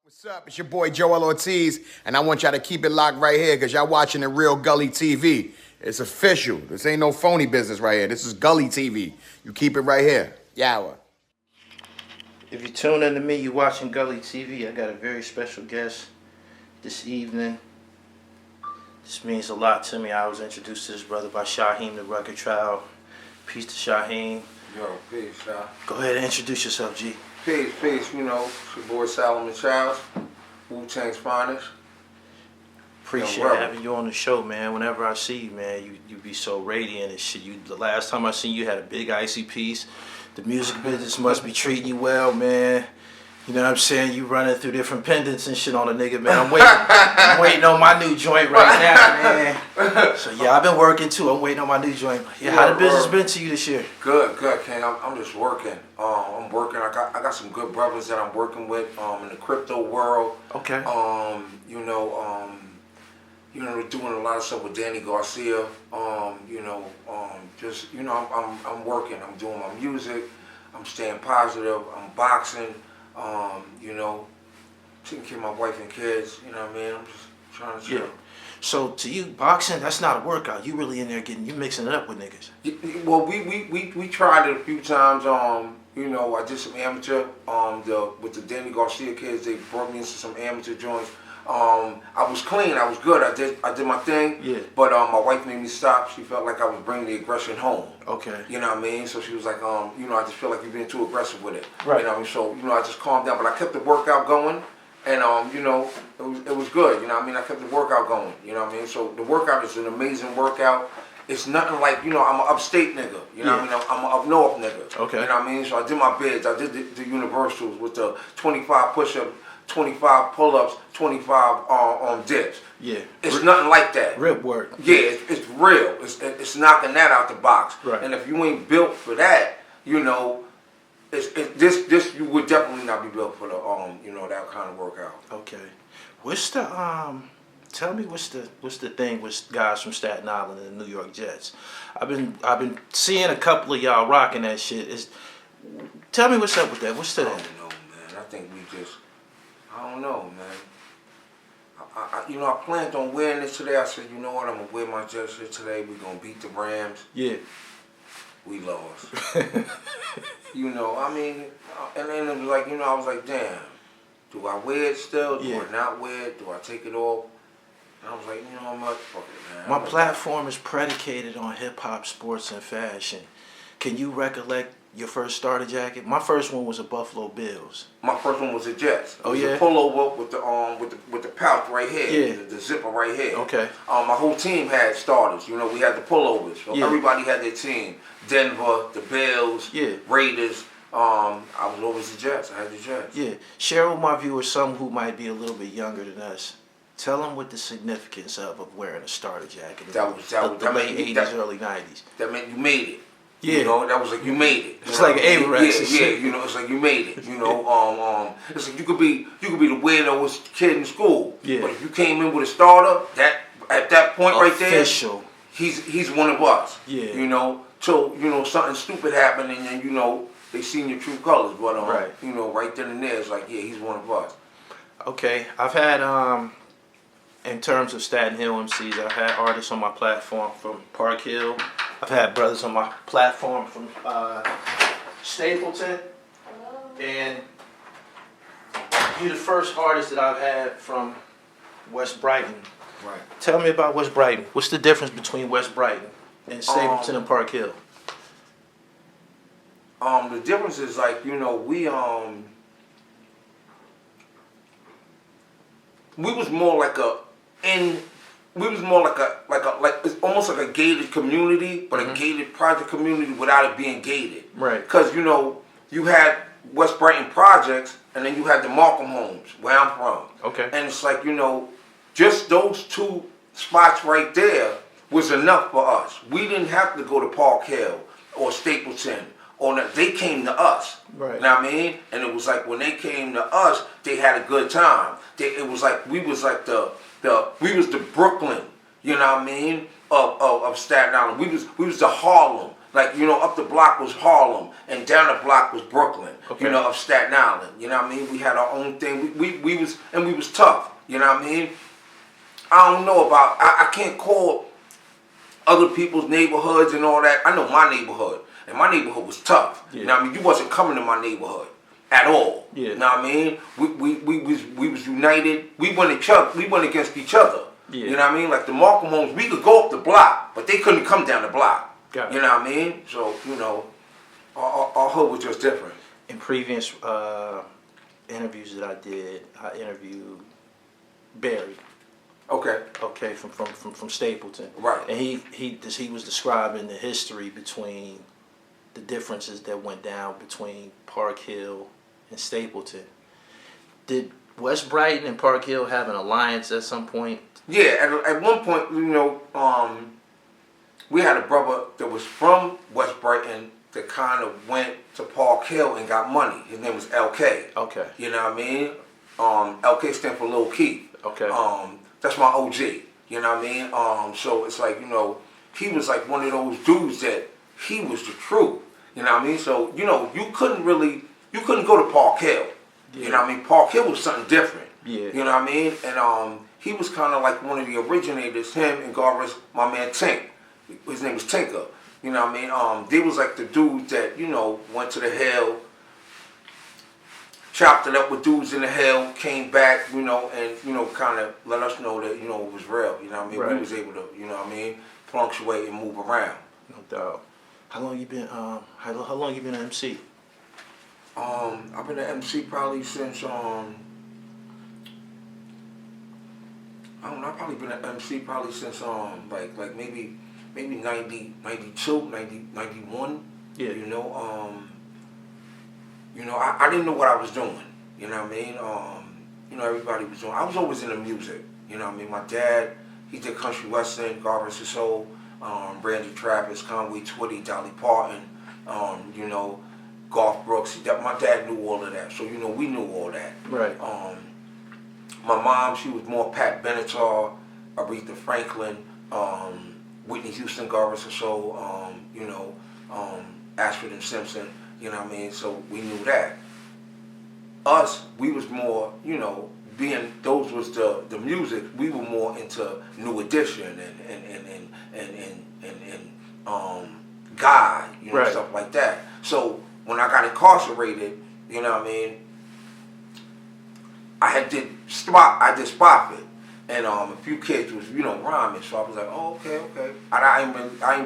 What's up? It's your boy Joel Ortiz, and I want y'all to keep it locked right here because y'all watching the real Gully TV. It's official. This ain't no phony business right here. This is Gully TV. You keep it right here. Yawa. If you tune in to me, you're watching Gully TV. I got a very special guest this evening. This means a lot to me. I was introduced to this brother by Shaheem, the record trial. Peace to Shaheem. Yo, peace, y'all. Go ahead and introduce yourself, G. Peace, you know, it's your boy Solomon Childs, Wu-Tang's finest. Appreciate having you on the show, man. Whenever I see you, man, you be so radiant and shit. The last time I seen you, had a big icy piece. The music business must be treating you well, man. You know what I'm saying? You running through different pendants and shit on a nigga, man. I'm waiting on my new joint right now, man. So yeah, I've been working too. I'm waiting on my new joint. Yeah, how the business been to you this year? Good, King. I'm just working. I'm working. I got some good brothers that I'm working with in the crypto world. Okay. We're doing a lot of stuff with Danny Garcia. I'm working. I'm doing my music. I'm staying positive. I'm boxing. Taking care of my wife and kids. You know what I mean? I'm just trying to chill. Yeah. So to you, boxing, that's not a workout. You really in there you mixing it up with niggas. Well, we tried it a few times. I did some amateur. With the Danny Garcia kids, they brought me into some amateur joints. I was clean. I was good. I did my thing. Yeah. But my wife made me stop. She felt like I was bringing the aggression home. Okay. You know what I mean? So she was like, I just feel like you're being too aggressive with it. Right. You know what I mean? So I just calmed down. But I kept the workout going, and it was good. You know what I mean? I kept the workout going. You know what I mean? So the workout is an amazing workout. It's nothing like, I'm an upstate nigga. You know what I mean? I'm an up north nigga. Okay. You know what I mean? So I did my bids. I did the universals with the 25 push-ups, 25 pull-ups, 25 dips. Yeah. It's nothing like that. Rip work. Yeah, it's real. It's knocking that out the box. Right. And if you ain't built for that, this you would definitely not be built for the that kind of workout. Okay. What's the tell me what's the thing with guys from Staten Island and the New York Jets? I've been seeing a couple of y'all rocking that shit. Tell me what's up with that. What's to that? I don't know, man. I think I don't know, man. I planned on wearing this today. I said, you know what, I'm going to wear my Jets shit today. We're going to beat the Rams. Yeah. We lost. And then it was like, I was like, damn, do I wear it still? Do I not wear it? Do I take it off? And I was like, I'm like, fuck it, man. My platform is predicated on hip-hop, sports, and fashion. Can you recollect your first starter jacket? My first one was a Buffalo Bills. My first one was a Jets. Oh, yeah? It was a pullover with the pouch right here. Yeah. The zipper right here. Okay. My whole team had starters. We had the pullovers. So everybody had their team. Denver, the Bills, Raiders. I was always the Jets. I had the Jets. Yeah. Share with my viewers some who might be a little bit younger than us. Tell them what the significance of wearing a starter jacket. The late 80s, early 90s. That meant you made it. Yeah. That was like you made it. It's like an Avirex. Yeah, it's like you made it. It's like you could be the weirdoest kid in school. Yeah. But if you came in with a starter, at that point right there, official. He's one of us. Yeah. Till something stupid happened and then they seen your true colors. But right. Right then and there, it's like he's one of us. Okay, I've had in terms of Staten Hill MCs, I've had artists on my platform from Park Hill. I've had brothers on my platform from Stapleton, and you're the first artist that I've had from West Brighton. Right. Tell me about West Brighton. What's the difference between West Brighton and Stapleton and Park Hill? The difference is like we was more like it's almost like a gated community, but a gated project community without it being gated. Right. Because you had West Brighton projects, and then you had the Markham homes where I'm from. Okay. And it's like just those two spots right there was enough for us. We didn't have to go to Park Hill or Stapleton. They came to us. Right. You know what I mean? And it was like when they came to us, they had a good time. It was like we was like we was the Brooklyn, you know what I mean, of Staten Island. We was the Harlem. Like, you know, up the block was Harlem, and down the block was Brooklyn. Okay. You know, of Staten Island. You know what I mean? We had our own thing. We was tough. You know what I mean? I don't know about. I can't call other people's neighborhoods and all that. I know my neighborhood, and my neighborhood was tough. Yeah. You know what I mean? You wasn't coming to my neighborhood at all. Yeah. You know what I mean? We was united. We went against each other. Yeah. You know what I mean? Like the Markham homes, we could go up the block, but they couldn't come down the block. Got it. You know what I mean? So, you know, our hood was just different. In previous interviews that I did, I interviewed Barry. Okay. Okay, from Stapleton. Right. And he was describing the history between the differences that went down between Park Hill and Stapleton. Did West Brighton and Park Hill have an alliance at some point? Yeah, at one point, you know, we had a brother that was from West Brighton that kind of went to Park Hill and got money. His name was LK. Okay. You know what I mean? LK stands for Lil Keith. Okay. That's my OG. You know what I mean? So it's like, you know, he was like one of those dudes that he was the truth. You know what I mean? So, you know, you couldn't go to Park Hill. Yeah. You know what I mean? Park Hill was something different. Yeah. You know what I mean? And he was kind of like one of the originators, him and God rest my man Tink. His name was Tinker. You know what I mean? They was like the dudes that, you know, went to the hill, chopped it up with dudes in the hill, came back, you know, and, you know, kind of let us know that, you know, it was real. You know what I mean? Right. We was able to, you know what I mean, fluctuate and move around. No doubt. How long you been how long you been an MC? I've been an MC probably since I don't know, I've probably been an MC probably since like maybe 90, 92, 90, 91. Yeah. You know, I didn't know what I was doing. You know what I mean? You know, everybody was doing. I was always into music. You know what I mean? My dad, he did country western, God rest his soul, Randy Travis, Conway Twitty, Dolly Parton, you know, Garth Brooks. My dad knew all of that. So, you know, we knew all that. Right. My mom, she was more Pat Benatar, Aretha Franklin, Whitney Houston, God rest her soul, you know, Ashford and Simpson, you know what I mean? So we knew that. Us, we was more, you know, being those was the music, we were more into New Edition and God, you know, right. Stuff like that. So when I got incarcerated, you know what I mean, I did spot it, and a few kids was, you know, rhyming. So I was like, oh, okay. I ain't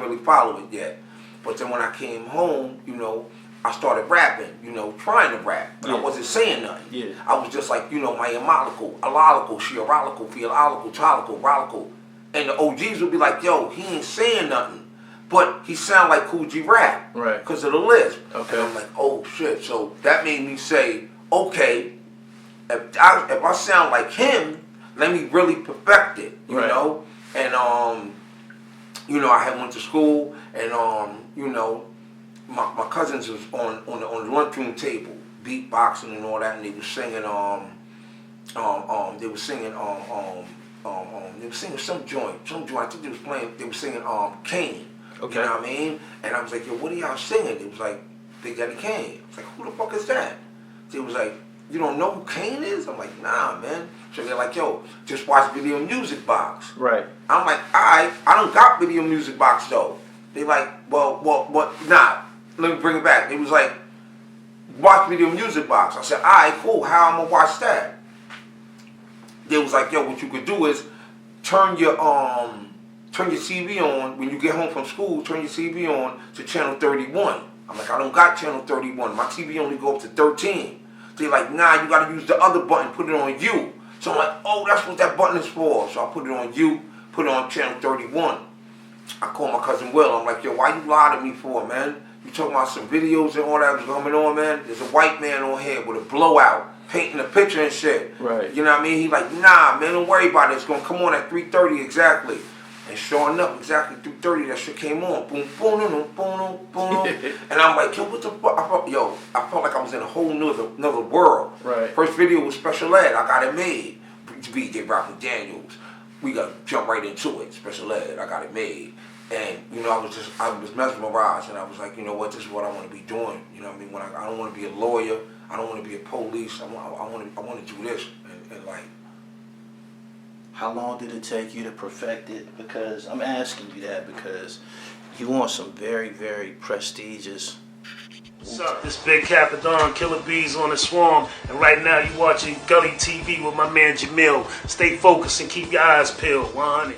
really follow it yet. But then when I came home, you know, I started rapping, you know, trying to rap, but I wasn't saying nothing. Yeah. I was just like, you know, my amolical, alolical, sheerolical, theological, tolical, rolical, and the OGs would be like, yo, he ain't saying nothing, but he sound like Cool G rap, right? Because of the lisp. Okay. And I'm like, oh shit. So that made me say, okay. If I sound like him, let me really perfect it, you know? And, you know, I had went to school, and, you know, my cousins was on the lunchroom table, beatboxing and all that, and they were singing, they were singing some joint, I think they were singing, Kane, okay. You know what I mean? And I was like, yo, what are y'all singing? It was like, Big Daddy Kane. I was like, who the fuck is that? They was like, you don't know who Kane is? I'm like, nah, man. So they're like, yo, just watch Video Music Box. Right. I'm like, alright, I don't got Video Music Box though. They like, well, nah, let me bring it back. They was like, watch Video Music Box. I said, alright, cool, how I'm gonna watch that? They was like, yo, what you could do is turn your TV on, when you get home from school, turn your TV on to channel 31. I'm like, I don't got channel 31. My TV only go up to 13. They're like, nah, you gotta use the other button, put it on you. So I'm like, oh, that's what that button is for. So I put it on you, put it on channel 31. I call my cousin Will. I'm like, yo, why you lie to me for, man? You talking about some videos and all that was going on, man? There's a white man on here with a blowout, painting a picture and shit. Right. You know what I mean? He like, nah, man, don't worry about it. It's gonna come on at 3:30 exactly. And sure enough, exactly 3:30, that shit came on. Boom, boom, boom, boom, boom. And I'm like, yo, what the fuck? I felt like I was in a whole another world. Right. First video was Special Ed. I got it made. BJ Rock Daniels. We got to jump right into it. Special Ed. I got it made. And, you know, I was mesmerized, and I was like, you know what, this is what I want to be doing. You know what I mean? I don't want to be a lawyer. I don't want to be a police. I want to do this in life. How long did it take you to perfect it? Because I'm asking you that because you want some very, very prestigious. What's up? This Big Capadon, Killer Bees on the Swarm, and right now you watching Gully TV with my man Jamil. Stay focused and keep your eyes peeled. 100.